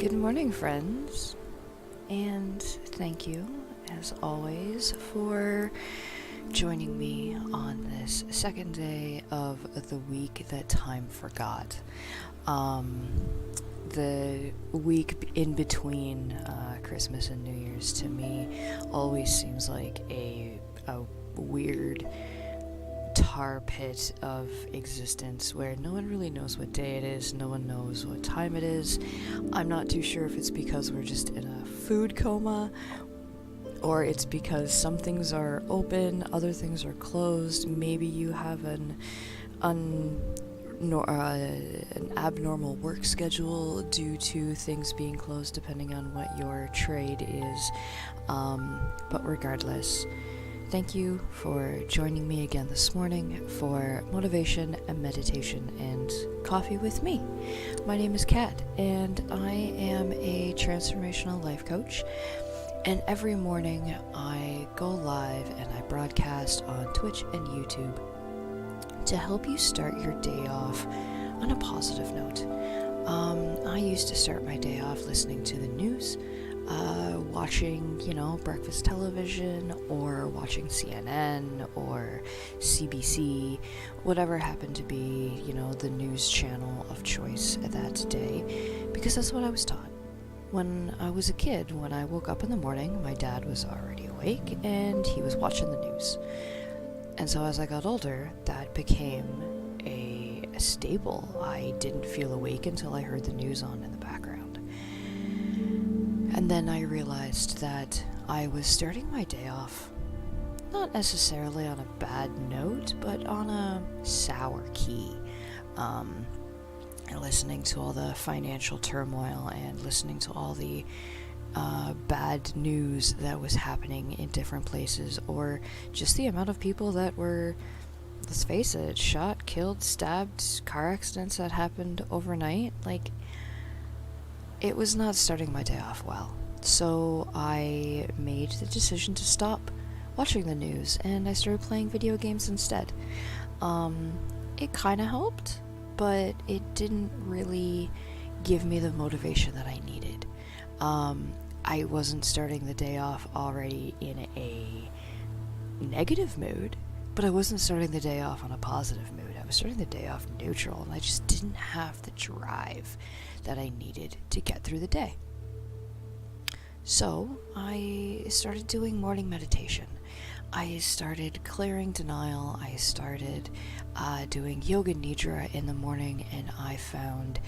Good morning, friends, and thank you, as always, for joining me on this second day of the week that time forgot. The week in between Christmas and New Year's to me always seems like a weird tar pit of existence where no one really knows what day it is, no one knows what time it is. I'm not too sure if it's because we're just in a food coma or it's because some things are open, other things are closed. Maybe you have an abnormal work schedule due to things being closed depending on what your trade is. But regardless, thank you for joining me again this morning for motivation and meditation and coffee with me. My name is Kat, and I am a transformational life coach. And every morning I go live and I broadcast on Twitch and YouTube to help you start your day off on a positive note. I used to start my day off listening to the news, watching, breakfast television, or watching CNN or CBC, whatever happened to be, the news channel of choice at that day, because that's what I was taught. When I was a kid, when I woke up in the morning, my dad was already awake and he was watching the news. And so as I got older, that became a staple. I didn't feel awake until I heard the news on in the background. And then I realized that I was starting my day off not necessarily on a bad note, but on a sour key. And listening to all the financial turmoil and listening to all the bad news that was happening in different places, or just the amount of people that were, let's face it, shot, killed, stabbed, car accidents that happened overnight. It was not starting my day off well. So I made the decision to stop watching the news and I started playing video games instead. It kind of helped, but it didn't really give me the motivation that I needed. I wasn't starting the day off already in a negative mood, but I wasn't starting the day off on a positive mood. I was starting the day off neutral, and I just didn't have the drive that I needed to get through the day. So I started doing morning meditation. I started clearing denial. I started doing yoga nidra in the morning, and I found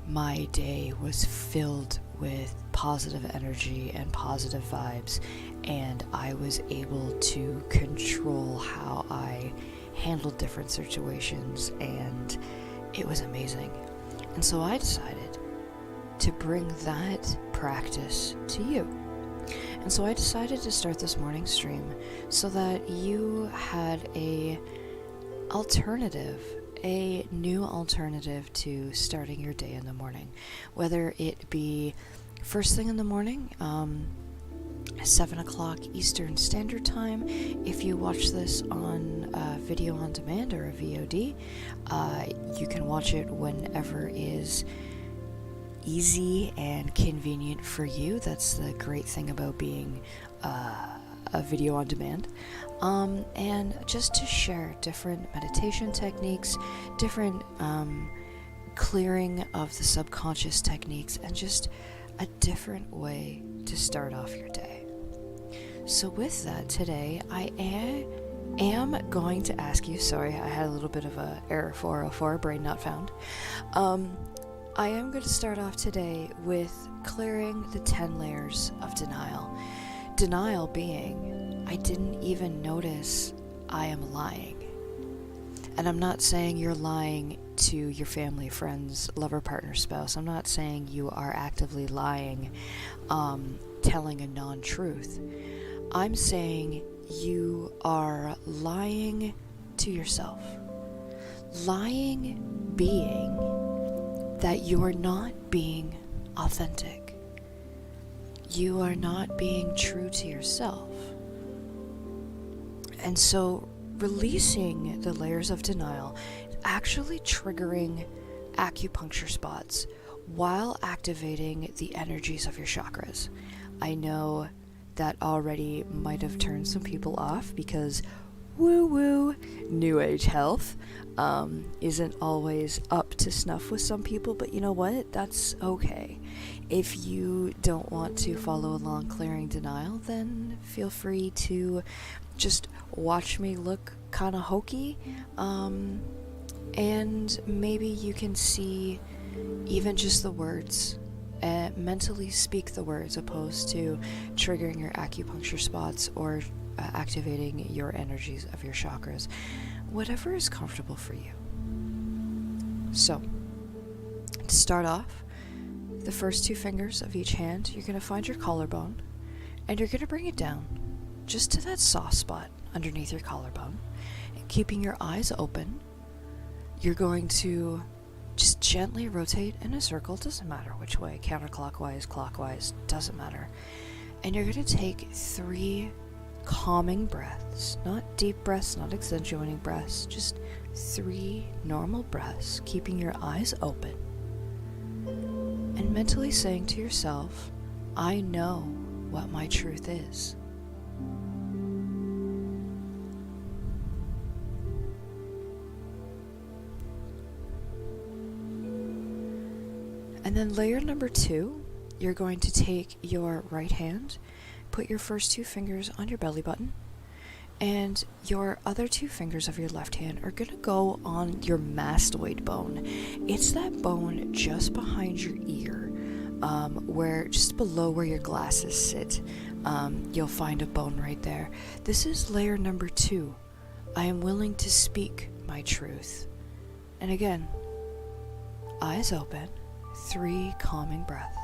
my day was filled with positive energy and positive vibes, and I was able to control how I handled different situations, and it was amazing. And so I decided to bring that practice to you. And so I decided to start this morning stream so that you had a new alternative to starting your day in the morning, whether it be first thing in the morning, 7 o'clock Eastern Standard Time. If you watch this on video on demand or a VOD, you can watch it whenever is easy and convenient for you. That's the great thing about being a video on demand. And just to share different meditation techniques, different clearing of the subconscious techniques, and just a different way to start off your day. So with that, today I am going to ask you, sorry, I had a little bit of a error 404, brain not found. I am going to start off today with clearing the 10 layers of denial. Denial being, I didn't even notice I am lying. And I'm not saying you're lying to your family, friends, lover, partner, spouse. I'm not saying you are actively lying, telling a non-truth. I'm saying you are lying to yourself. Lying being that you are not being authentic. You are not being true to yourself. And so releasing the layers of denial, actually triggering acupuncture spots while activating the energies of your chakras. I know that already might have turned some people off because woo-woo New Age health isn't always up to snuff with some people, but you know what? That's okay. If you don't want to follow along clearing denial, then feel free to just watch me look kind of hokey, and maybe you can see even just the words, mentally speak the words opposed to triggering your acupuncture spots or activating your energies of your chakras, whatever is comfortable for you. So, to start off, the first 2 fingers of each hand, you're going to find your collarbone, and you're going to bring it down just to that soft spot underneath your collarbone. And keeping your eyes open, you're going to just gently rotate in a circle, doesn't matter which way, counterclockwise, clockwise, doesn't matter. And you're going to take 3 calming breaths, not deep breaths, not accentuating breaths, just 3 normal breaths, keeping your eyes open and mentally saying to yourself, I know what my truth is. And then layer number 2, you're going to take your right hand, put your first 2 fingers on your belly button, and your other 2 fingers of your left hand are going to go on your mastoid bone. It's that bone just behind your ear, where just below where your glasses sit. You'll find a bone right there. This is layer number 2. I am willing to speak my truth. And again, eyes open, 3 calming breaths.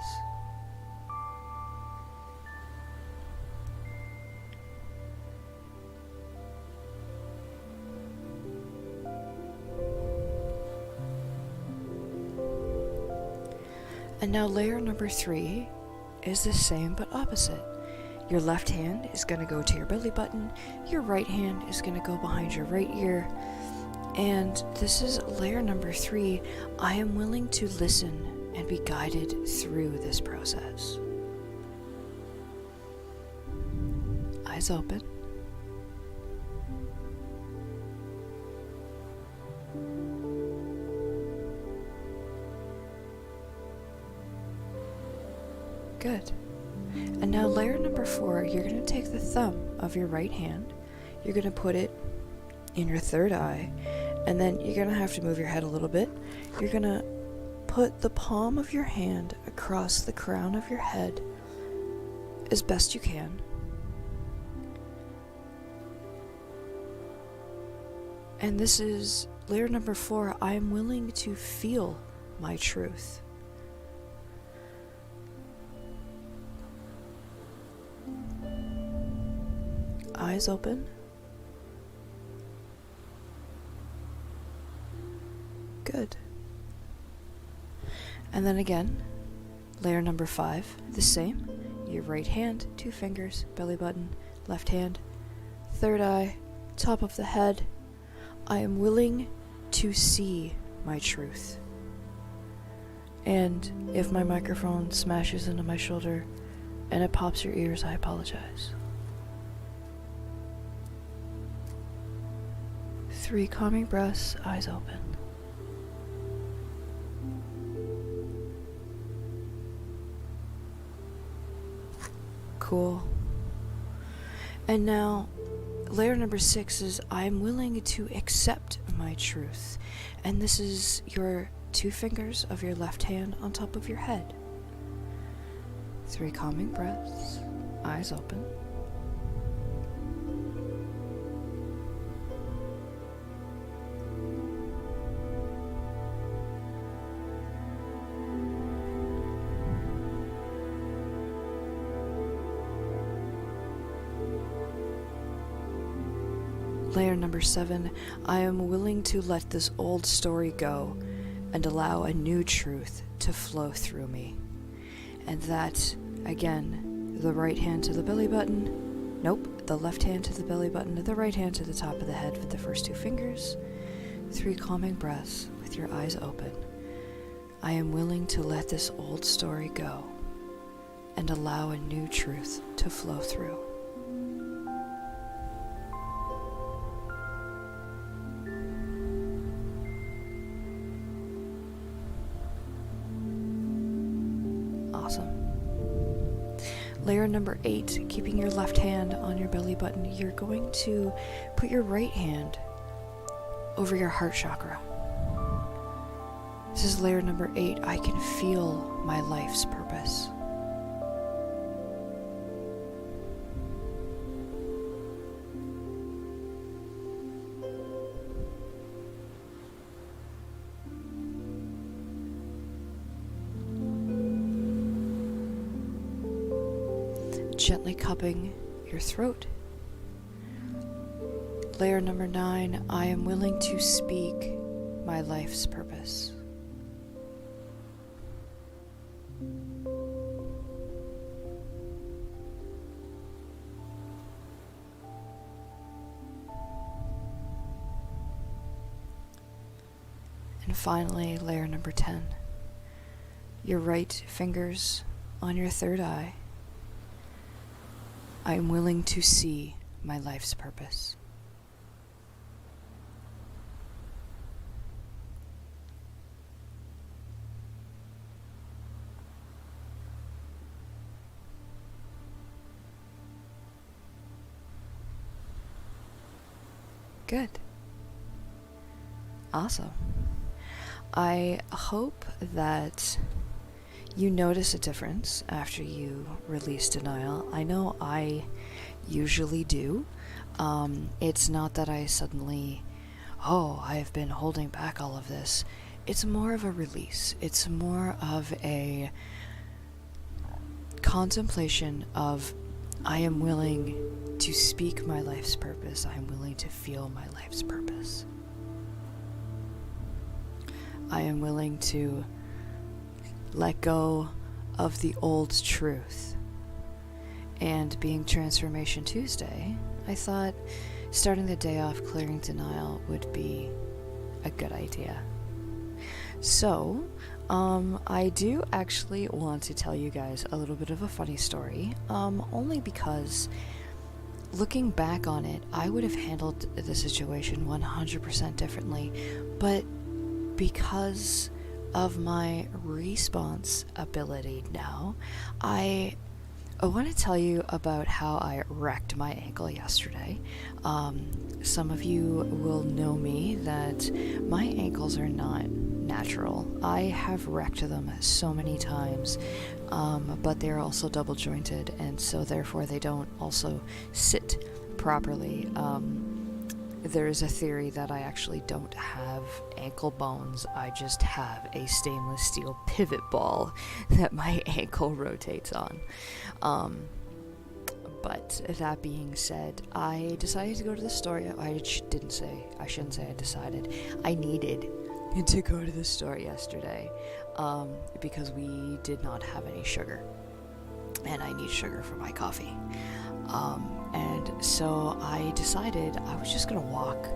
And now layer number 3 is the same but opposite. Your left hand is going to go to your belly button, your right hand is going to go behind your right ear, and this is layer number 3. I am willing to listen and be guided through this process. Eyes open. Good. And now layer number 4, you're going to take the thumb of your right hand, you're going to put it in your third eye, and then you're going to have to move your head a little bit. You're going to put the palm of your hand across the crown of your head as best you can. And this is layer number 4, I am willing to feel my truth. Eyes open. Good. And then again, layer number 5, the same. Your right hand, 2 fingers, belly button, left hand, third eye, top of the head. I am willing to see my truth. And if my microphone smashes into my shoulder and it pops your ears, I apologize. 3 calming breaths, eyes open. Cool. And now, layer number 6 is I'm willing to accept my truth. And this is your 2 fingers of your left hand on top of your head. 3 calming breaths, eyes open. Layer number 7, I am willing to let this old story go and allow a new truth to flow through me. And that, again, the right hand to the belly button, nope, the left hand to the belly button, the right hand to the top of the head with the first 2 fingers, 3 calming breaths with your eyes open. I am willing to let this old story go and allow a new truth to flow through. Awesome. Layer number 8, keeping your left hand on your belly button, you're going to put your right hand over your heart chakra. This is layer number 8. I can feel my life's purpose. Gently cupping your throat. Layer number 9, I am willing to speak my life's purpose. And finally, layer number 10, your right fingers on your third eye. I am willing to see my life's purpose. Good. Awesome. I hope that you notice a difference after you release denial. I know I usually do. It's not that I suddenly, I've been holding back all of this. It's more of a release. It's more of a contemplation of, I am willing to speak my life's purpose. I am willing to feel my life's purpose. I am willing to let go of the old truth. And being Transformation Tuesday, I thought starting the day off clearing denial would be a good idea. So, I do actually want to tell you guys a little bit of a funny story, only because looking back on it, I would have handled the situation 100% differently, but because of my response ability now, I want to tell you about how I wrecked my ankle yesterday. Some of you will know me that my ankles are not natural. I have wrecked them so many times, but they're also double jointed, and so therefore they don't also sit properly. There is a theory that I actually don't have ankle bones. I just have a stainless steel pivot ball that my ankle rotates on. But that being said, I decided to go to the store. I shouldn't say I decided. I needed to go to the store yesterday because we did not have any sugar. And I need sugar for my coffee. And so I decided I was just going to walk.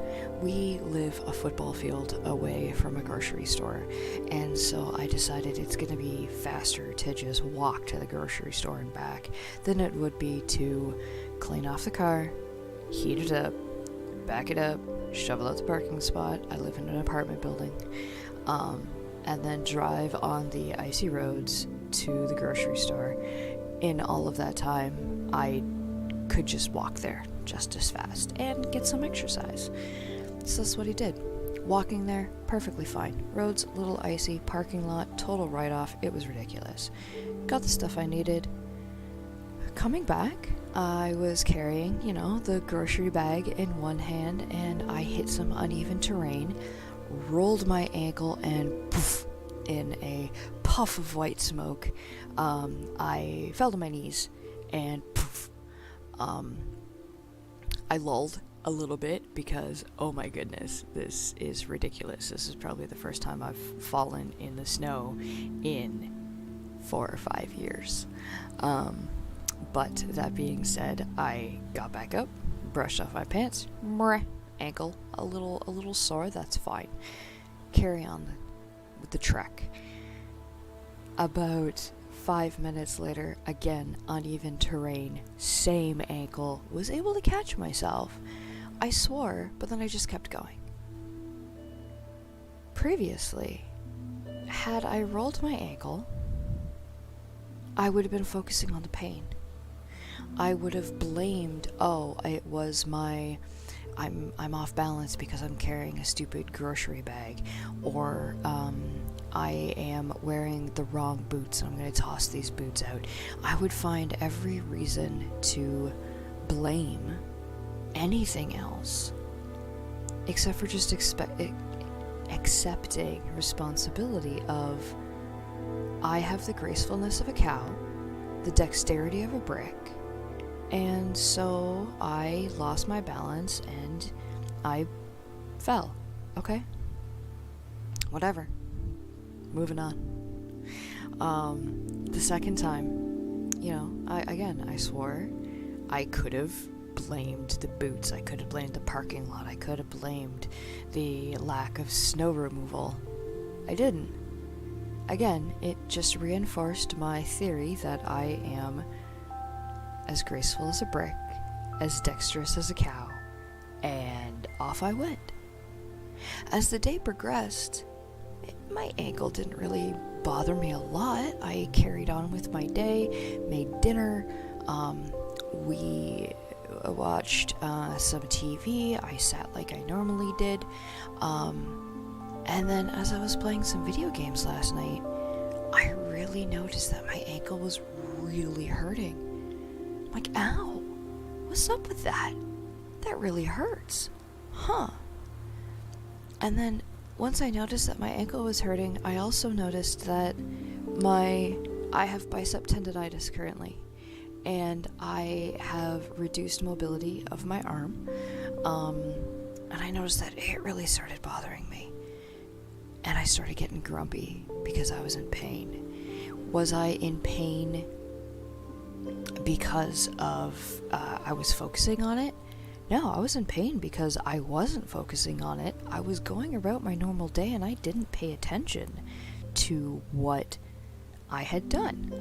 We live a football field away from a grocery store, and so I decided it's going to be faster to just walk to the grocery store and back than it would be to clean off the car, heat it up, back it up, shovel out the parking spot. I live in an apartment building, and then drive on the icy roads to the grocery store. In all of that time, I could just walk there just as fast and get some exercise. So that's what he did. Walking there, perfectly fine. Roads, a little icy, parking lot, total write-off. It was ridiculous. Got the stuff I needed. Coming back, I was carrying, the grocery bag in one hand, and I hit some uneven terrain, rolled my ankle, and poof, in a puff of white smoke, I fell to my knees, and poof, I lulled a little bit because, oh my goodness, this is ridiculous. This is probably the first time I've fallen in the snow in 4 or 5 years. But that being said, I got back up, brushed off my pants, ankle a little sore, that's fine. Carry on with the trek. About 5 minutes later, again, uneven terrain, same ankle, was able to catch myself. I swore, but then I just kept going. Previously, had I rolled my ankle, I would have been focusing on the pain. I would have blamed, it was I'm off balance because I'm carrying a stupid grocery bag, or I am wearing the wrong boots and I'm going to toss these boots out. I would find every reason to blame anything else except for just accepting responsibility of, I have the gracefulness of a cow, the dexterity of a brick, and so I lost my balance and I fell. Okay? Whatever. Moving on. The second time, I swore. I could have blamed the boots. I could have blamed the parking lot. I could have blamed the lack of snow removal. I didn't. Again, it just reinforced my theory that I am as graceful as a brick, as dexterous as a cow, and off I went. As the day progressed, my ankle didn't really bother me a lot. I carried on with my day, made dinner, we watched some TV, I sat like I normally did, and then as I was playing some video games last night, I really noticed that my ankle was really hurting. I'm like, ow, what's up with that? That really hurts. Huh. And then once I noticed that my ankle was hurting, I also noticed that I have bicep tendonitis currently, and I have reduced mobility of my arm, and I noticed that it really started bothering me, and I started getting grumpy because I was in pain. Was I in pain because of I was focusing on it? No, I was in pain because I wasn't focusing on it. I was going about my normal day and I didn't pay attention to what I had done.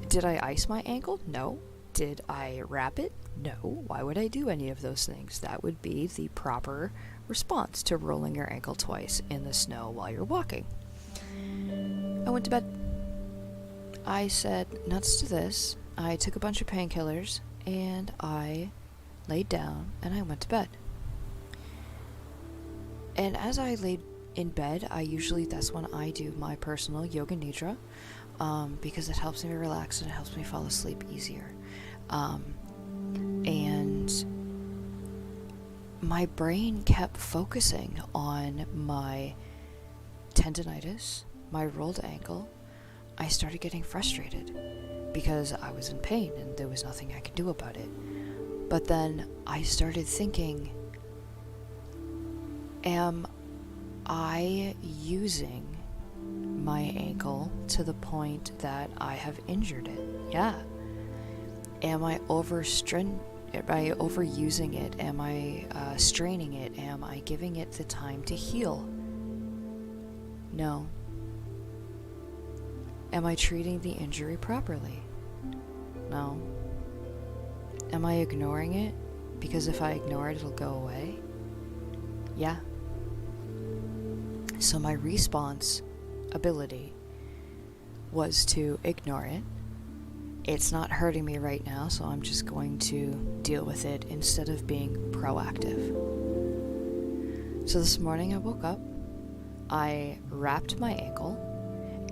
Did I ice my ankle? No. Did I wrap it? No. Why would I do any of those things? That would be the proper response to rolling your ankle twice in the snow while you're walking. I went to bed. I said nuts to this. I took a bunch of painkillers and I laid down and I went to bed. And as I laid in bed, that's when I do my personal yoga nidra, because it helps me relax and it helps me fall asleep easier. And my brain kept focusing on my tendonitis, my rolled ankle. I started getting frustrated because I was in pain and there was nothing I could do about it. But then I started thinking, am I using my ankle to the point that I have injured it? Yeah. Am I overusing it? Am I straining it? Am I giving it the time to heal? No. Am I treating the injury properly? No. Am I ignoring it? Because if I ignore it, it'll go away? Yeah. So my response ability was to ignore it. It's not hurting me right now, so I'm just going to deal with it instead of being proactive. So this morning I woke up, I wrapped my ankle,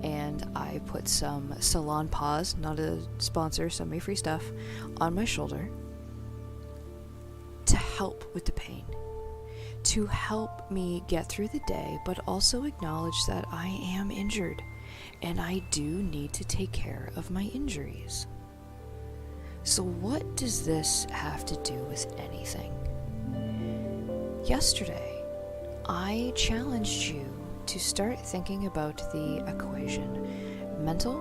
and I put some Salon Paws, not a sponsor, send me free stuff, on my shoulder to help with the pain, to help me get through the day, but also acknowledge that I am injured and I do need to take care of my injuries. So what does this have to do with anything? Yesterday, I challenged you to start thinking about the equation mental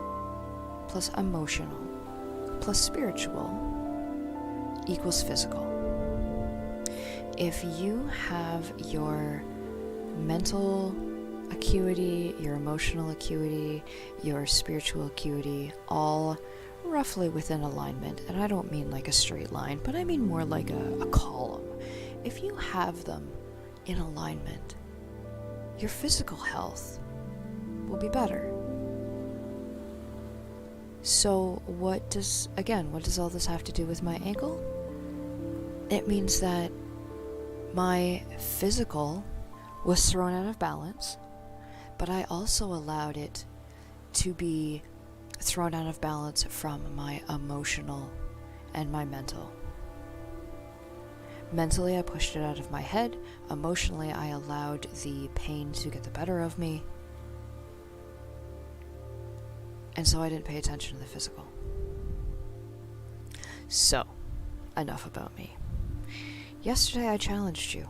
plus emotional plus spiritual equals physical. If you have your mental acuity, your emotional acuity, your spiritual acuity, all roughly within alignment. And I don't mean like a straight line, but I mean more like a column. If you have them in alignment, your physical health will be better. So what does all this have to do with my ankle? It means that my physical was thrown out of balance, but I also allowed it to be thrown out of balance from my emotional and my mental. Mentally, I pushed it out of my head. Emotionally, I allowed the pain to get the better of me. And so I didn't pay attention to the physical. So, enough about me. Yesterday I challenged you.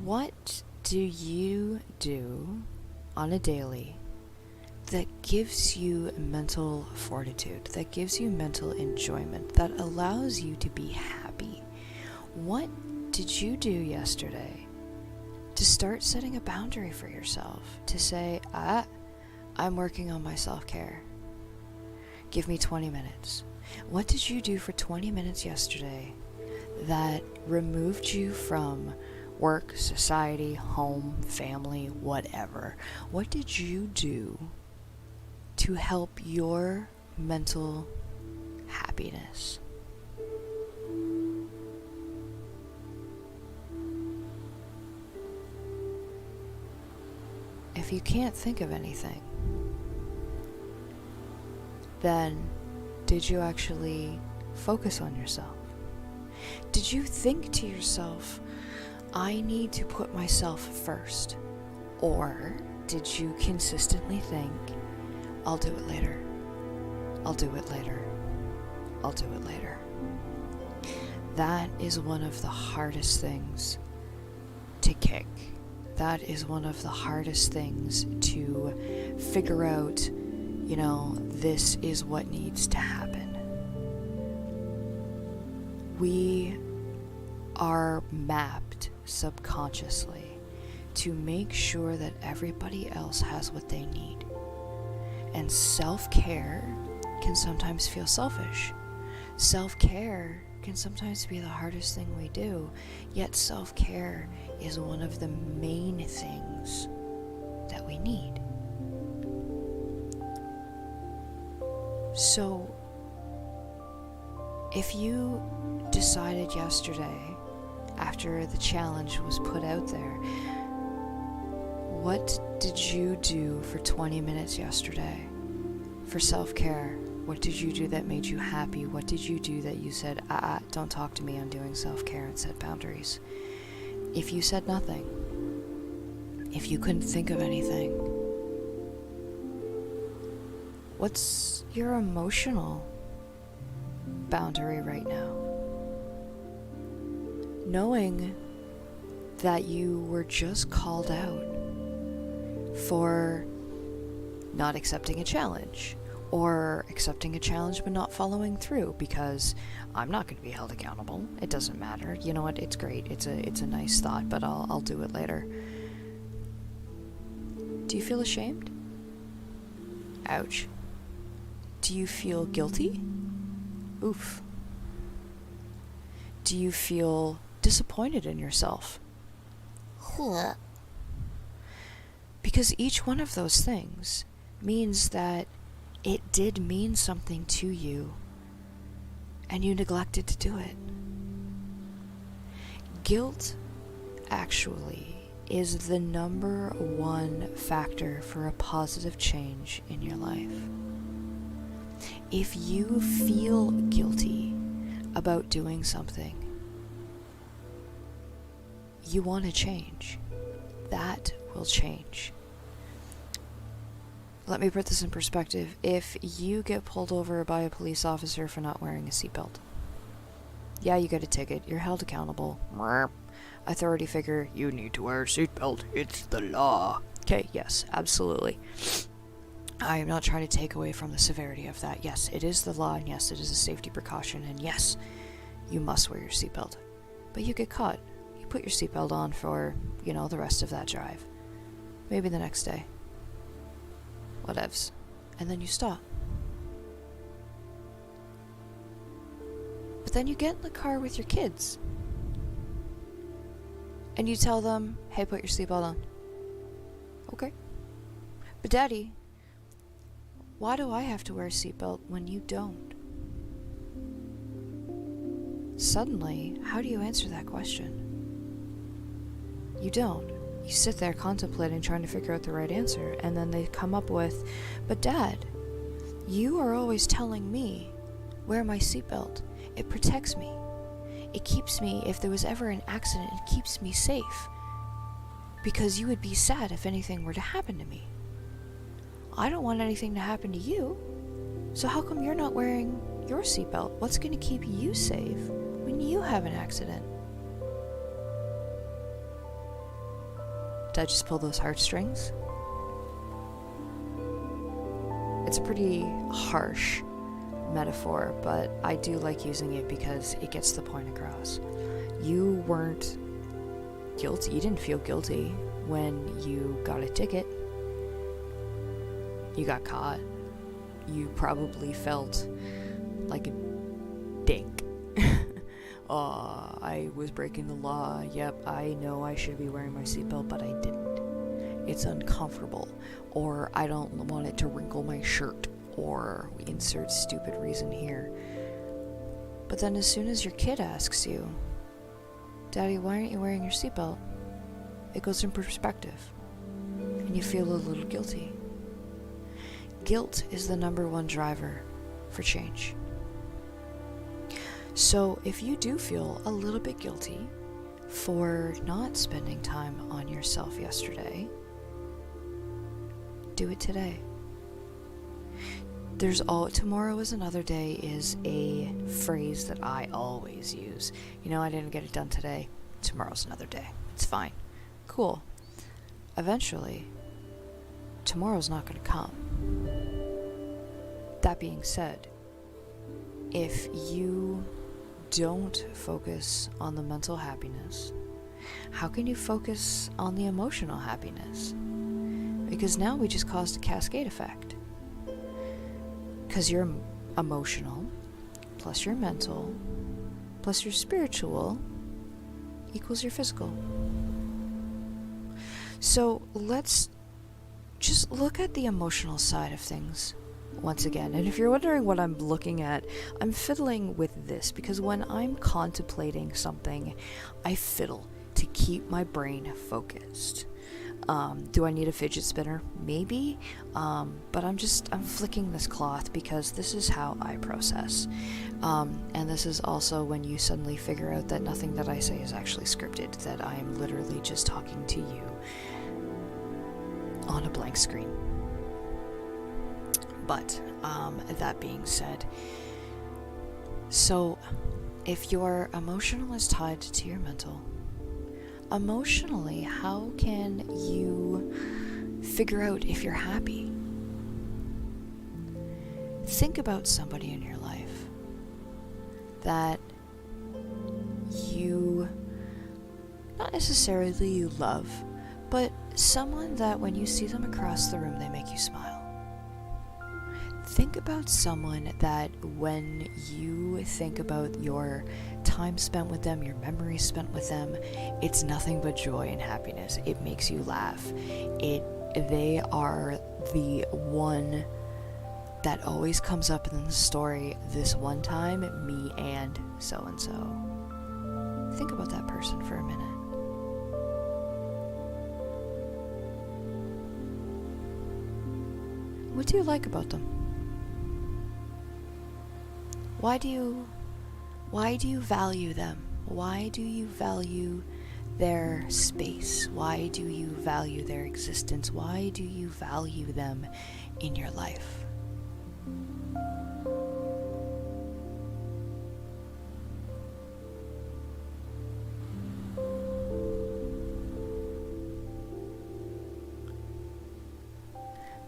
What do you do on a daily that gives you mental fortitude, that gives you mental enjoyment, that allows you to be happy? What did you do yesterday to start setting a boundary for yourself, to say, I'm working on my self-care. Give me 20 minutes. What did you do for 20 minutes yesterday that removed you from work, society, home, family, whatever? What did you do to help your mental happiness? If you can't think of anything, then did you actually focus on yourself? Did you think to yourself, I need to put myself first? Or did you consistently think, I'll do it later, I'll do it later, I'll do it later? That is one of the hardest things to kick. That is one of the hardest things to figure out, this is what needs to happen. We are mapped subconsciously to make sure that everybody else has what they need. And self-care can sometimes feel selfish. Self-care can sometimes be the hardest thing we do, yet self-care is one of the main things that we need. So, if you decided yesterday, after the challenge was put out there, what did you do for 20 minutes yesterday for self-care? What did you do that made you happy? What did you do that you said, don't talk to me, I'm doing self-care, and set boundaries? If you said nothing, if you couldn't think of anything, what's your emotional boundary right now? Knowing that you were just called out for not accepting a challenge, or accepting a challenge but not following through, because I'm not going to be held accountable. It doesn't matter. You know what? It's great. It's a nice thought, but I'll do it later. Do you feel ashamed? Ouch. Do you feel guilty? Oof. Do you feel disappointed in yourself? Because each one of those things means that it did mean something to you, and you neglected to do it. Guilt, actually, is the number one factor for a positive change in your life. If you feel guilty about doing something, you want to change. That will change. Let me put this in perspective. If you get pulled over by a police officer for not wearing a seatbelt, yeah, you get a ticket. You're held accountable. Authority figure, you need to wear a seatbelt. It's the law. Okay, yes, absolutely. I am not trying to take away from the severity of that. Yes, it is the law, and yes, it is a safety precaution, and yes, you must wear your seatbelt. But you get caught. You put your seatbelt on for, the rest of that drive. maybe the next day. Whatevs. And then you stop. But then you get in the car with your kids. And you tell them, hey, put your seatbelt on. Okay. But Daddy, why do I have to wear a seatbelt when you don't? Suddenly, how do you answer that question? You don't. You sit there contemplating, trying to figure out the right answer, and then they come up with, but Dad, you are always telling me, wear my seatbelt. It protects me. It keeps me, if there was ever an accident, it keeps me safe. Because you would be sad if anything were to happen to me. I don't want anything to happen to you. So how come you're not wearing your seatbelt? What's going to keep you safe when you have an accident? Did I just pull those heartstrings? It's a pretty harsh metaphor, but I do like using it because it gets the point across. You weren't guilty. You didn't feel guilty when you got a ticket. You got caught. You probably felt like a dink. I was breaking the law. Yep, I know I should be wearing my seatbelt, but I didn't. It's uncomfortable. Or I don't want it to wrinkle my shirt. Or we insert stupid reason here. But then as soon as your kid asks you, Daddy, why aren't you wearing your seatbelt? It goes in perspective. And you feel a little guilty. Guilt is the number one driver for change. So if you do feel a little bit guilty for not spending time on yourself yesterday, do it today. Tomorrow is another day is a phrase that I always use. I didn't get it done today. Tomorrow's another day. It's fine. Cool. Eventually, tomorrow's not going to come. That being said, if you don't focus on the mental happiness, how can you focus on the emotional happiness? Because now we just caused a cascade effect. Because you're emotional, plus your mental, plus your spiritual, equals your physical. So let's just look at the emotional side of things once again. And if you're wondering what I'm looking at, I'm fiddling with this because when I'm contemplating something, I fiddle to keep my brain focused. Do I need a fidget spinner? Maybe, but I'm flicking this cloth because this is how I process. And this is also when you suddenly figure out that nothing that I say is actually scripted, that I am literally just talking to you on a blank screen. But, that being said, so if your emotional is tied to your mental, emotionally, how can you figure out if you're happy? Think about somebody in your life that you, not necessarily you love, but someone that when you see them across the room, they make you smile. Think about someone that when you think about your time spent with them, your memories spent with them, it's nothing but joy and happiness. It makes you laugh. They are the one that always comes up in the story, this one time, me and so-and-so. Think about that person for a minute. What do you like about them? Why do you value them? Why do you value their space? Why do you value their existence? Why do you value them in your life?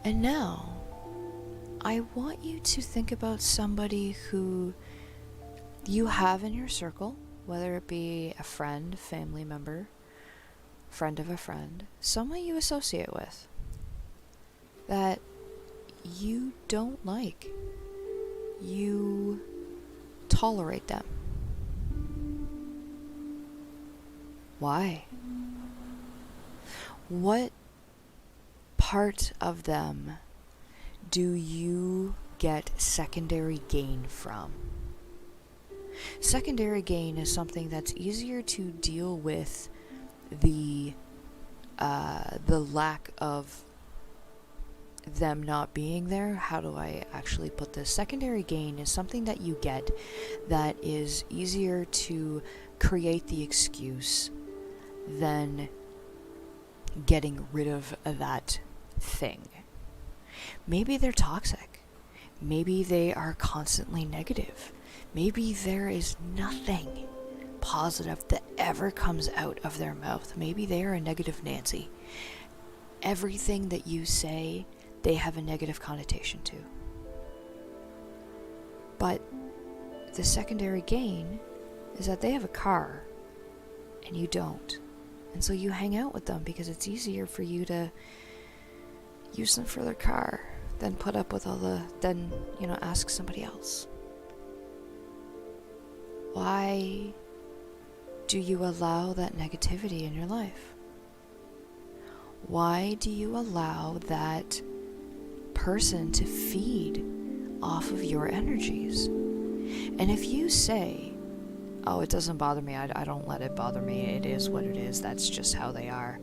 And now, I want you to think about somebody who you have in your circle, whether it be a friend, family member, friend of a friend, someone you associate with that you don't like. You tolerate them. Why? What part of them do you get secondary gain from? Secondary gain is something that's easier to deal with the lack of them not being there. How do I actually put this? Secondary gain is something that you get that is easier to create the excuse than getting rid of that thing. Maybe they're toxic. Maybe they are constantly negative. Maybe there is nothing positive that ever comes out of their mouth. Maybe they are a negative Nancy. Everything that you say, they have a negative connotation to. But the secondary gain is that they have a car and you don't. And so you hang out with them because it's easier for you to use them for their car than put up with ask somebody else. Why do you allow that negativity in your life? Why do you allow that person to feed off of your energies? And if you say, oh, it doesn't bother me, I don't let it bother me, it is what it is, that's just how they are,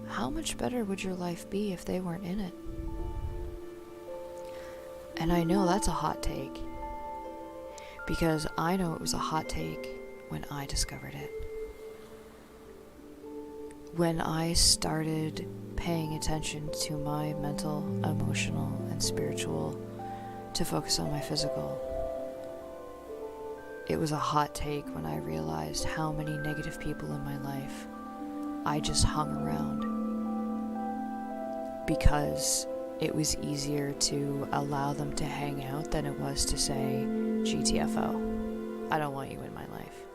how much better would your life be if they weren't in it? And I know that's a hot take, because I know it was a hot take when I discovered it. When I started paying attention to my mental, emotional, and spiritual to focus on my physical, it was a hot take when I realized how many negative people in my life I just hung around because it was easier to allow them to hang out than it was to say, GTFO, I don't want you in my life.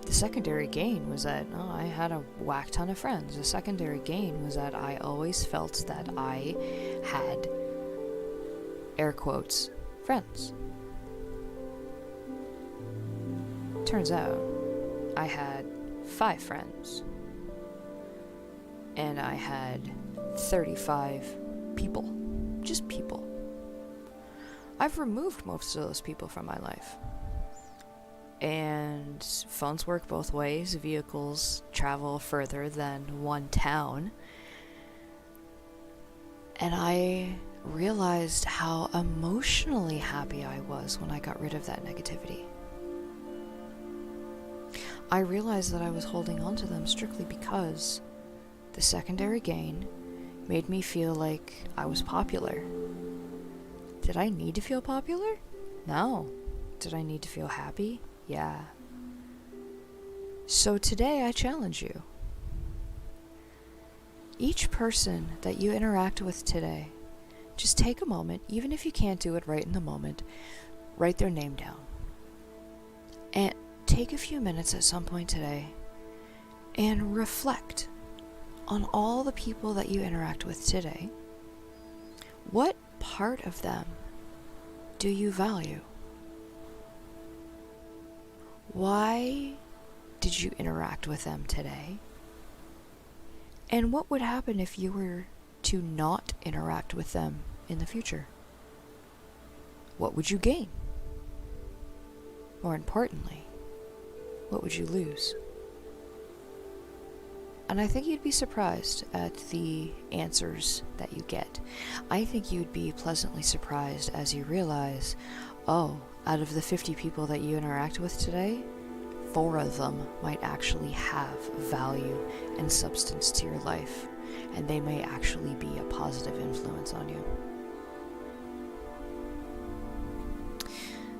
The secondary gain was that I had a whack ton of friends. The secondary gain was that I always felt that I had, air quotes, friends. Turns out I had 5 friends. And I had 35 people. Just people. I've removed most of those people from my life. And phones work both ways. Vehicles travel further than one town. And I realized how emotionally happy I was when I got rid of that negativity. I realized that I was holding on to them strictly because the secondary gain made me feel like I was popular. Did I need to feel popular? No. Did I need to feel happy? Yeah. So today I challenge you. Each person that you interact with today, just take a moment, even if you can't do it right in the moment, write their name down. And take a few minutes at some point today and reflect on all the people that you interact with today. What part of them do you value? Why did you interact with them today? And what would happen if you were to not interact with them in the future? What would you gain? More importantly, what would you lose? And I think you'd be surprised at the answers that you get. I think you'd be pleasantly surprised as you realize, oh, out of the 50 people that you interact with today, 4 of them might actually have value and substance to your life, and they may actually be a positive influence on you.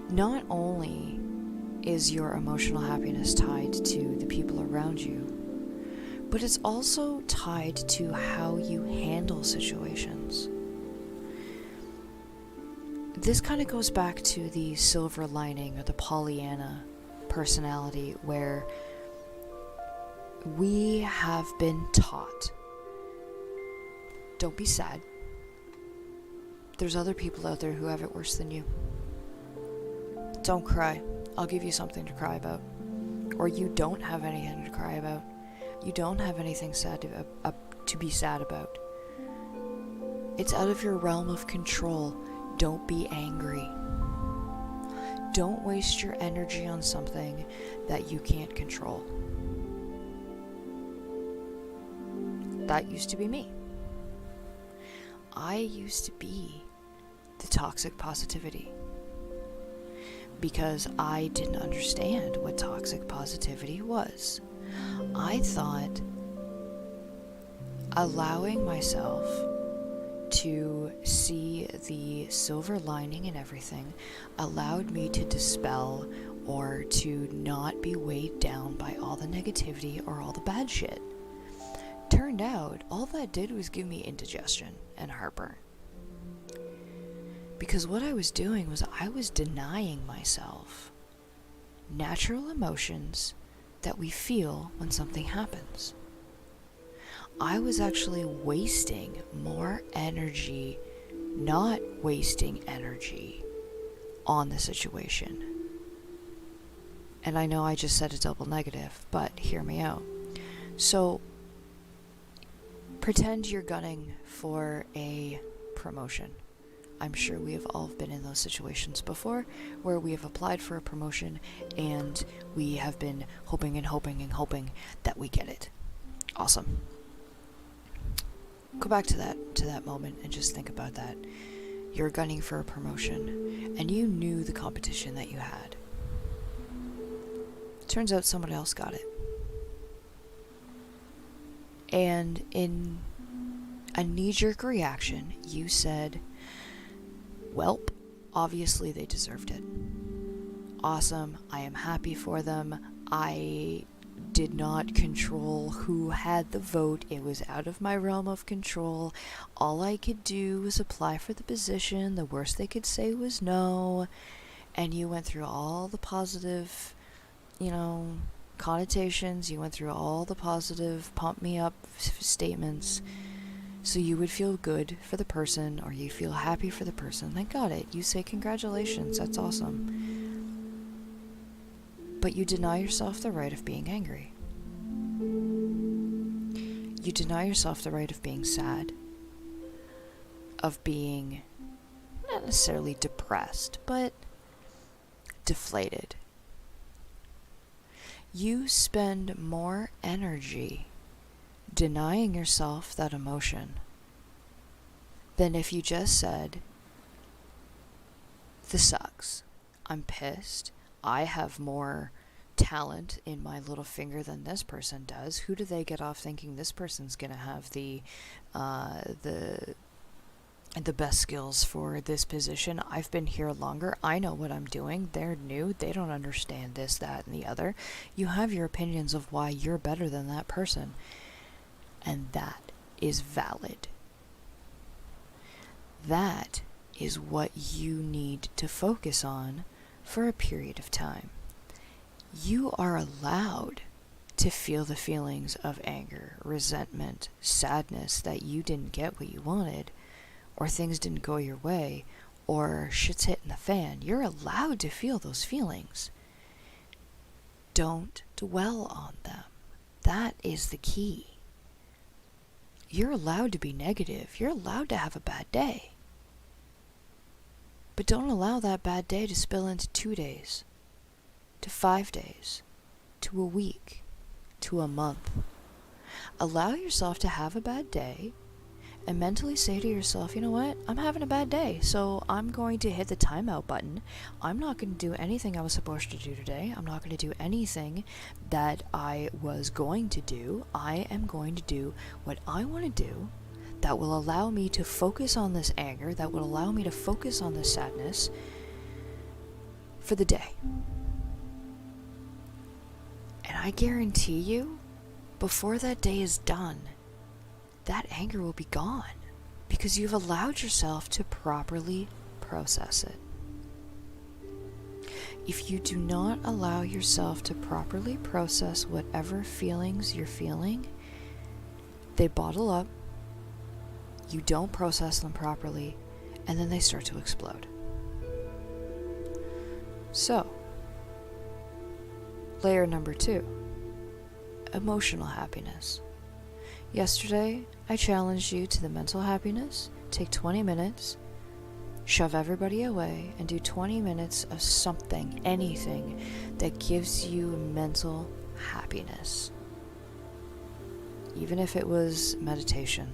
Not only is your emotional happiness tied to the people around you, but it's also tied to how you handle situations. This kind of goes back to the silver lining or the Pollyanna personality, where We have been taught, don't be sad. There's other people out there who have it worse than you. Don't cry. I'll give you something to cry about. Or you don't have anything to cry about. You don't have anything sad to be sad about. It's out of your realm of control. Don't be angry. Don't waste your energy on something that you can't control. That used to be me. I used to be the toxic positivity because I didn't understand what toxic positivity was. I thought allowing myself to see the silver lining in everything allowed me to dispel or to not be weighed down by all the negativity or all the bad shit. Turned out, all that did was give me indigestion and heartburn. Because what I was doing was I was denying myself natural emotions that we feel when something happens. I was actually wasting more energy, not wasting energy on the situation. And I know I just said a double negative, but hear me out. So, pretend you're gunning for a promotion. I'm sure we have all been in those situations before where we have applied for a promotion and we have been hoping and hoping and hoping that we get it. Awesome. Go back to that moment and just think about that. You're gunning for a promotion and you knew the competition that you had. Turns out someone else got it. And in a knee-jerk reaction, you said, "Welp, obviously they deserved it. Awesome, I am happy for them. I did not control who had the vote. It was out of my realm of control. All I could do was apply for the position. The worst they could say was no." And you went through all the positive, connotations. You went through all the positive pump me up statements so you would feel good for the person, or you feel happy for the person that got it. You say congratulations, that's awesome. But you deny yourself the right of being angry. You deny yourself the right of being sad, of being not necessarily depressed, but deflated. You spend more energy denying yourself that emotion than if you just said, "This sucks. I'm pissed. I have more talent in my little finger than this person does. Who do they get off thinking this person's gonna have the best skills for this position? I've been here longer. I know what I'm doing. They're new. They don't understand this, that, and the other." You have your opinions of why you're better than that person. And that is valid. That is what you need to focus on for a period of time. You are allowed to feel the feelings of anger, resentment, sadness that you didn't get what you wanted, or things didn't go your way, or shit's hitting the fan. You're allowed to feel those feelings. Don't dwell on them. That is the key. You're allowed to be negative. You're allowed to have a bad day. But don't allow that bad day to spill into 2 days, to 5 days, to a week, to a month. Allow yourself to have a bad day and mentally say to yourself, "You know what? I'm having a bad day, so I'm going to hit the timeout button. I'm not going to do anything I was supposed to do today. I'm not going to do anything that I was going to do. I am going to do what I want to do that will allow me to focus on this anger, that will allow me to focus on this sadness for the day." And I guarantee you, before that day is done, that anger will be gone because you've allowed yourself to properly process it. If you do not allow yourself to properly process whatever feelings you're feeling, they bottle up, you don't process them properly, and then they start to explode. So, layer number 2, emotional happiness. Yesterday, I challenged you to the mental happiness. Take 20 minutes, shove everybody away, and do 20 minutes of something, anything that gives you mental happiness. Even if it was meditation.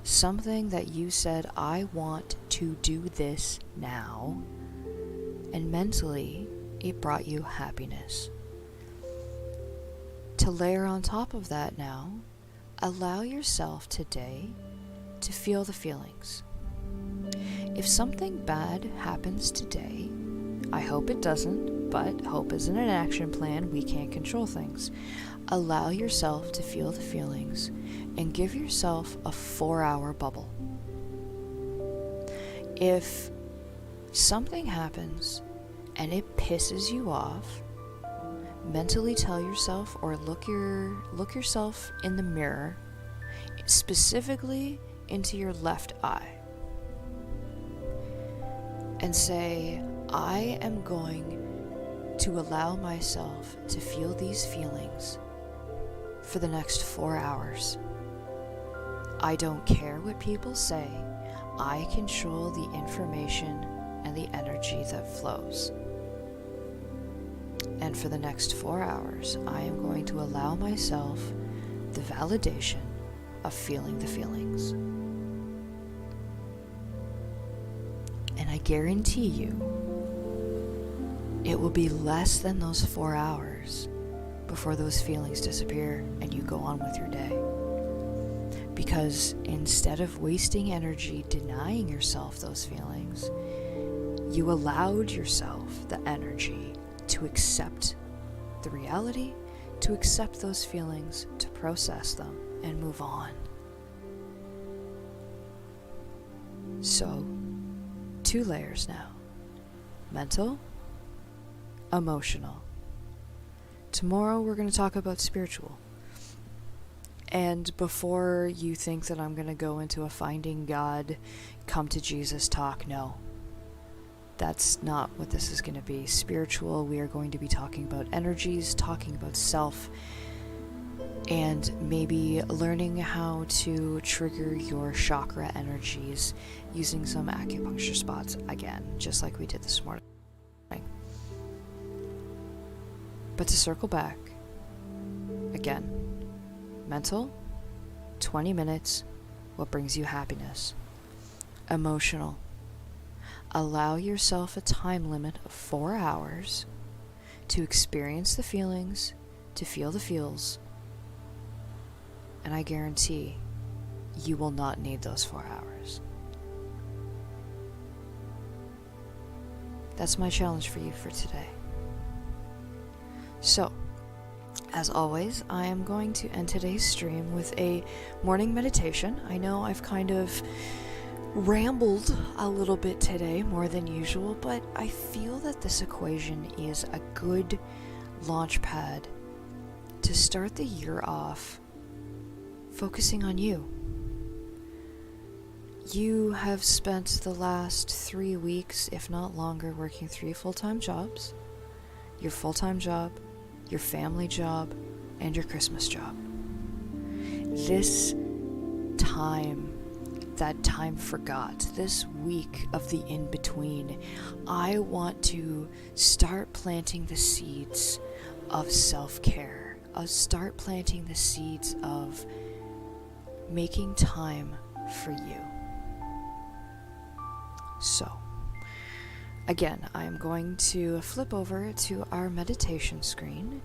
Something that you said, I want to do this now, and mentally, it brought you happiness. To layer on top of that now, allow yourself today to feel the feelings. If something bad happens today, I hope it doesn't, but hope isn't an action plan. We can't control things. Allow yourself to feel the feelings and give yourself a 4-hour bubble. If something happens and it pisses you off, mentally tell yourself or look yourself in the mirror, specifically into your left eye, and say, I am going to allow myself to feel these feelings for the next 4 hours. I don't care what people say. I control the information and the energy that flows. And for the next 4 hours, I am going to allow myself the validation of feeling the feelings. And I guarantee you, it will be less than those 4 hours before those feelings disappear and you go on with your day. Because instead of wasting energy denying yourself those feelings, you allowed yourself the energy to accept the reality, to accept those feelings, to process them, and move on. So, 2 layers now. Mental, emotional. Tomorrow we're going to talk about spiritual. And before you think that I'm going to go into a finding God, come to Jesus talk, no. That's not what this is going to be. Spiritual, we are going to be talking about energies, talking about self, and maybe learning how to trigger your chakra energies using some acupuncture spots again, just like we did this morning. But to circle back, again, mental, 20 minutes, what brings you happiness. Emotional, allow yourself a time limit of 4 hours to experience the feelings, to feel the feels, and I guarantee you will not need those 4 hours. That's my challenge for you for today. So, as always, I am going to end today's stream with a morning meditation. I know I've kind of rambled a little bit today, more than usual, but I feel that this equation is a good launch pad to start the year off focusing on you. You have spent the last 3 weeks, if not longer, working 3 full-time jobs. Your full-time job, your family job, and your Christmas job. This time, that time forgot, this week of the in-between, I want to start planting the seeds of self-care. I'll start planting the seeds of making time for you. So, again, I'm going to flip over to our meditation screen,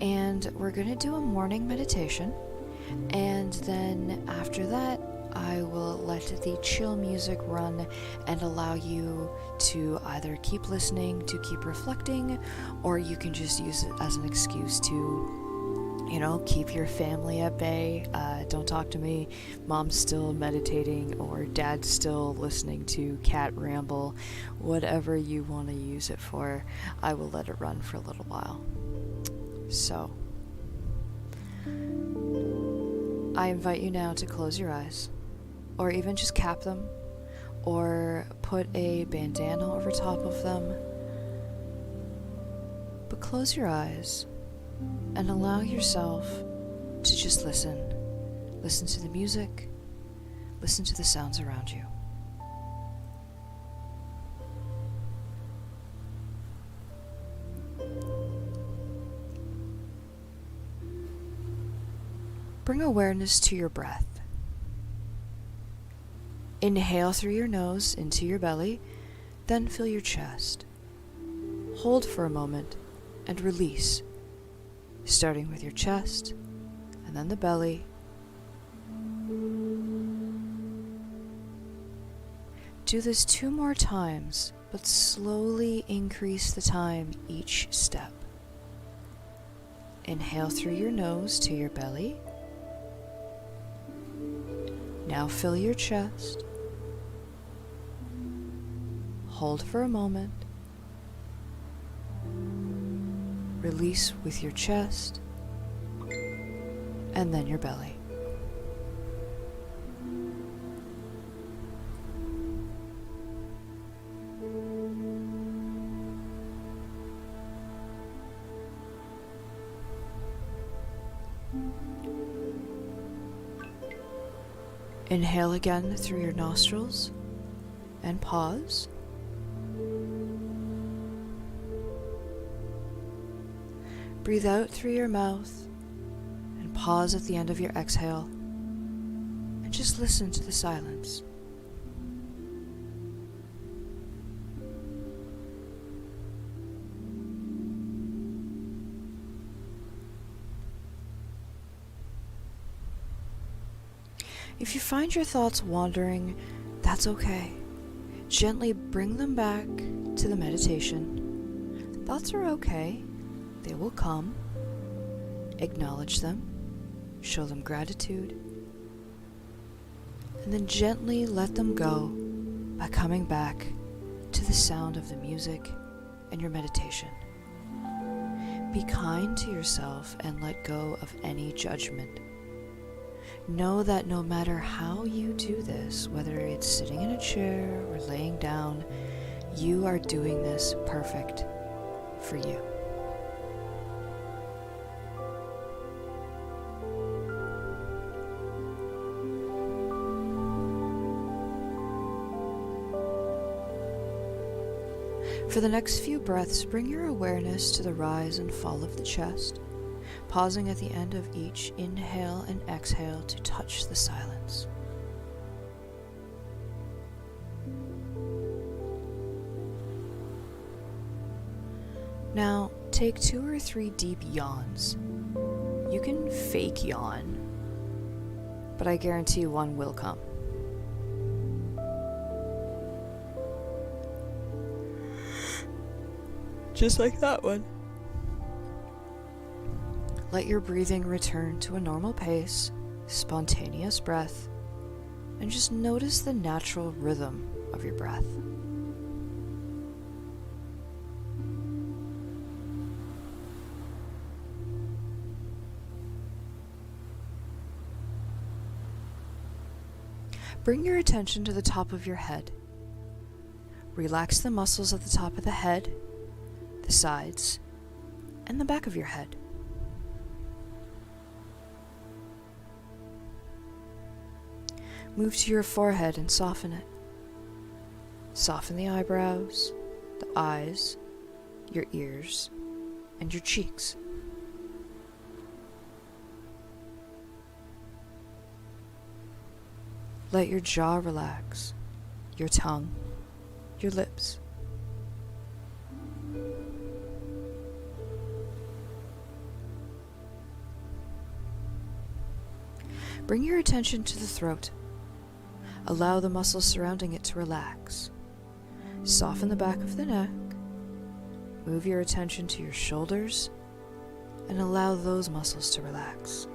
and we're going to do a morning meditation, and then after that, I will let the chill music run and allow you to either keep listening, to keep reflecting, or you can just use it as an excuse to, keep your family at bay. Don't talk to me. Mom's still meditating or dad's still listening to cat ramble. Whatever you want to use it for, I will let it run for a little while. So, I invite you now to close your eyes, or even just cap them, or put a bandana over top of them. But close your eyes and allow yourself to just listen. Listen to the music. Listen to the sounds around you. Bring awareness to your breath. Inhale through your nose into your belly, then fill your chest. Hold for a moment and release, starting with your chest and then the belly. Do this 2 more times, but slowly increase the time each step. Inhale through your nose to your belly. Now fill your chest. Hold for a moment. Release with your chest, and then your belly. Inhale again through your nostrils and pause. Breathe out through your mouth and pause at the end of your exhale and just listen to the silence. If you find your thoughts wandering, that's okay. Gently bring them back to the meditation. Thoughts are okay. They will come. Acknowledge them. Show them gratitude. And then gently let them go by coming back to the sound of the music and your meditation. Be kind to yourself and let go of any judgment. Know that no matter how you do this, whether it's sitting in a chair or laying down, you are doing this perfect for you. For the next few breaths, bring your awareness to the rise and fall of the chest, pausing at the end of each inhale and exhale to touch the silence. Now, take 2 or 3 deep yawns. You can fake yawn, but I guarantee one will come. Just like that one. Let your breathing return to a normal pace, spontaneous breath, and just notice the natural rhythm of your breath. Bring your attention to the top of your head. Relax the muscles at the top of the head, the sides, and the back of your head. Move to your forehead and soften it. Soften the eyebrows, the eyes, your ears, and your cheeks. Let your jaw relax, your tongue, your lips. Bring your attention to the throat. Allow the muscles surrounding it to relax. Soften the back of the neck. Move your attention to your shoulders and allow those muscles to relax.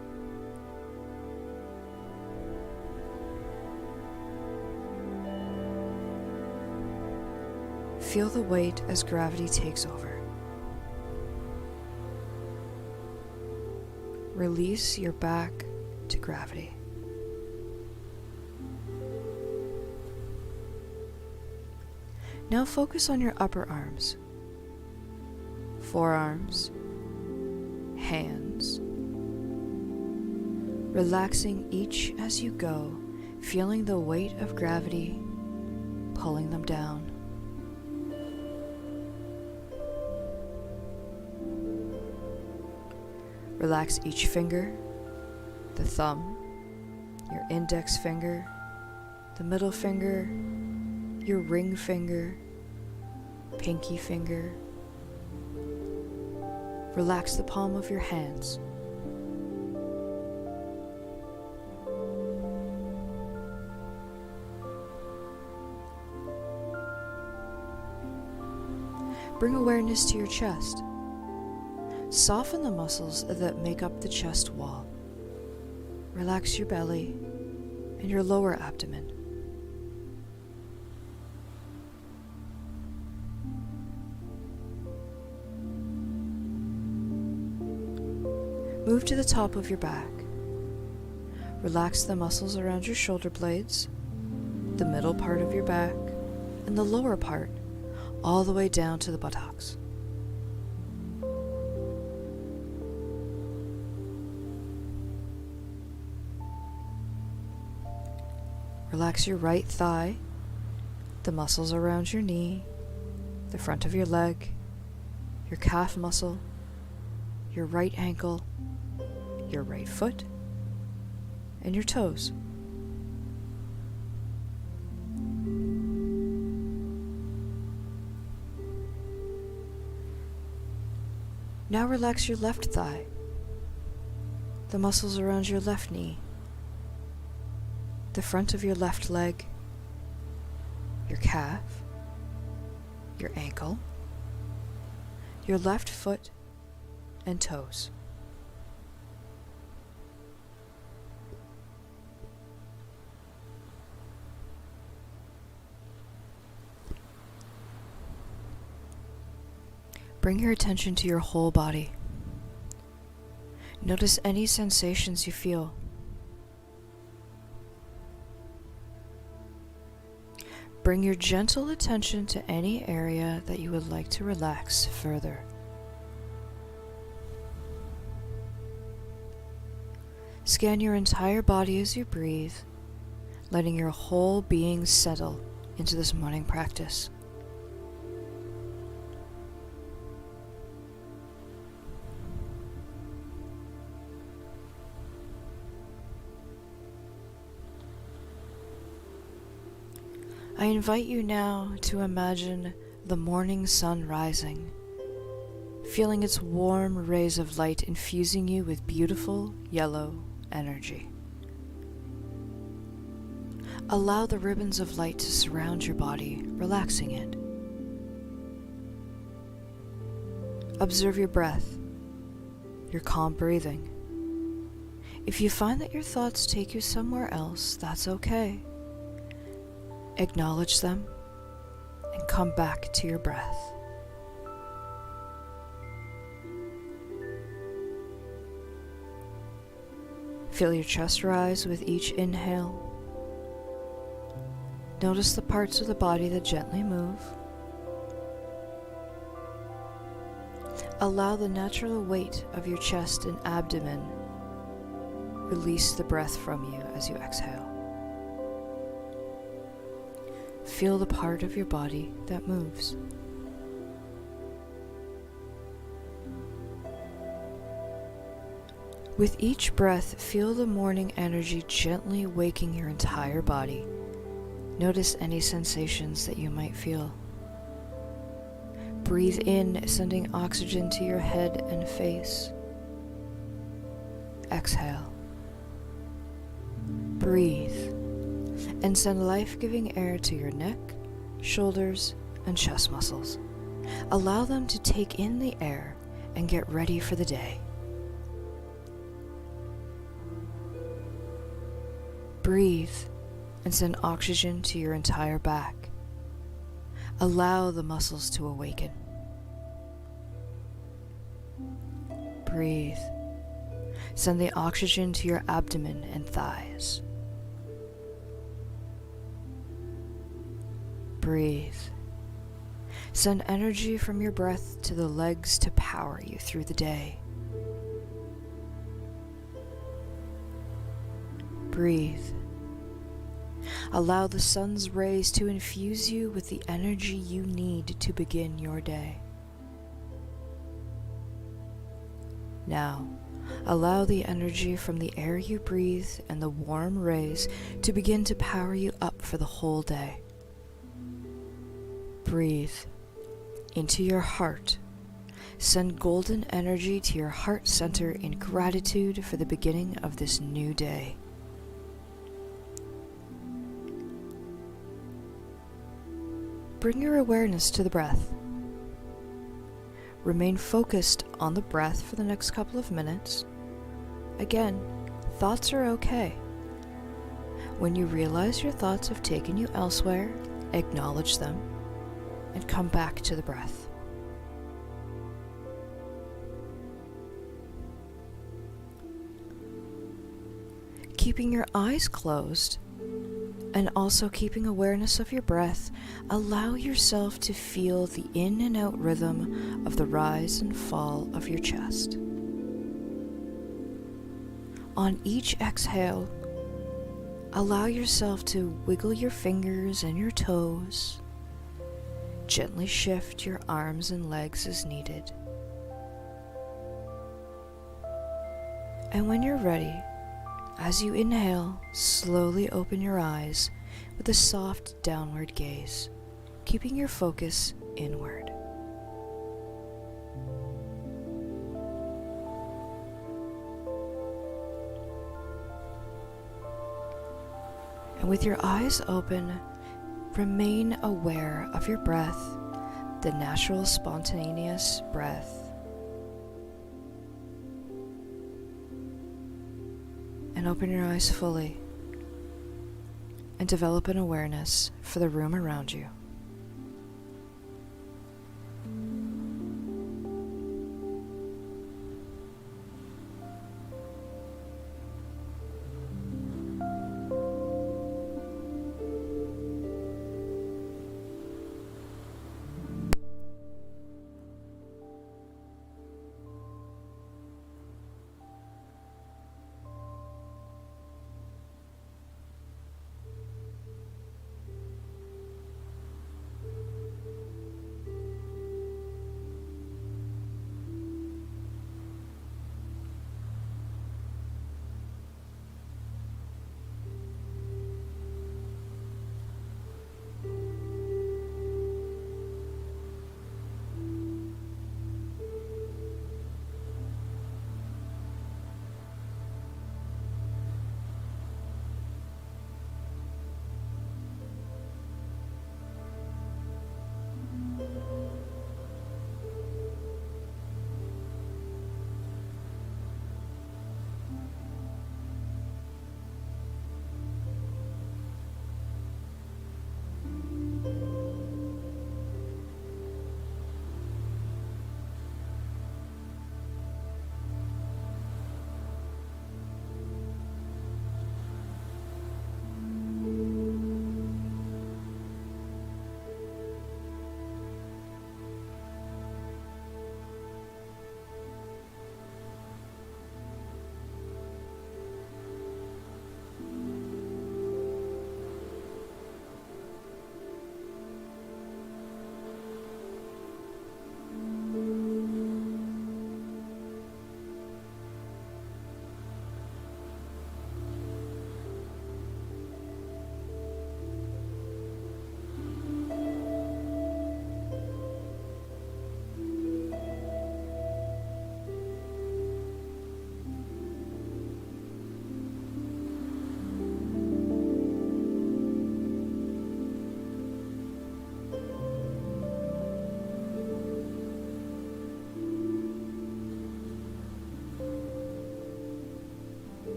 Feel the weight as gravity takes over. Release your back to gravity. Now focus on your upper arms, forearms, hands, relaxing each as you go, feeling the weight of gravity pulling them down. Relax each finger, the thumb, your index finger, the middle finger, your ring finger, pinky finger. Relax the palm of your hands. Bring awareness to your chest. Soften the muscles that make up the chest wall. Relax your belly and your lower abdomen. Move to the top of your back. Relax the muscles around your shoulder blades, the middle part of your back, and the lower part, all the way down to the buttocks. Relax your right thigh, the muscles around your knee, the front of your leg, your calf muscle, your right ankle, your right foot, and your toes. Now relax your left thigh, the muscles around your left knee, the front of your left leg, your calf, your ankle, your left foot, and toes. Bring your attention to your whole body. Notice any sensations you feel. Bring your gentle attention to any area that you would like to relax further. Scan your entire body as you breathe, letting your whole being settle into this morning practice. I invite you now to imagine the morning sun rising, feeling its warm rays of light infusing you with beautiful yellow energy. Allow the ribbons of light to surround your body, relaxing it. Observe your breath, your calm breathing. If you find that your thoughts take you somewhere else, that's okay. Acknowledge them and come back to your breath. Feel your chest rise with each inhale. Notice the parts of the body that gently move. Allow the natural weight of your chest and abdomen release the breath from you as you exhale. Feel the part of your body that moves. With each breath, feel the morning energy gently waking your entire body. Notice any sensations that you might feel. Breathe in, sending oxygen to your head and face. Exhale. Breathe, and send life-giving air to your neck, shoulders, and chest muscles. Allow them to take in the air and get ready for the day. Breathe and send oxygen to your entire back. Allow the muscles to awaken. Breathe. Send the oxygen to your abdomen and thighs. Breathe. Send energy from your breath to the legs to power you through the day. Breathe. Allow the sun's rays to infuse you with the energy you need to begin your day. Now, allow the energy from the air you breathe and the warm rays to begin to power you up for the whole day. Breathe into your heart. Send golden energy to your heart center in gratitude for the beginning of this new day. Bring your awareness to the breath. Remain focused on the breath for the next couple of minutes. Again, thoughts are okay. When you realize your thoughts have taken you elsewhere, acknowledge them and come back to the breath. Keeping your eyes closed and also keeping awareness of your breath, allow yourself to feel the in and out rhythm of the rise and fall of your chest. On each exhale, allow yourself to wiggle your fingers and your toes. Gently shift your arms and legs as needed. And when you're ready, as you inhale, slowly open your eyes with a soft downward gaze, keeping your focus inward. And with your eyes open, remain aware of your breath, the natural, spontaneous breath. And open your eyes fully and develop an awareness for the room around you.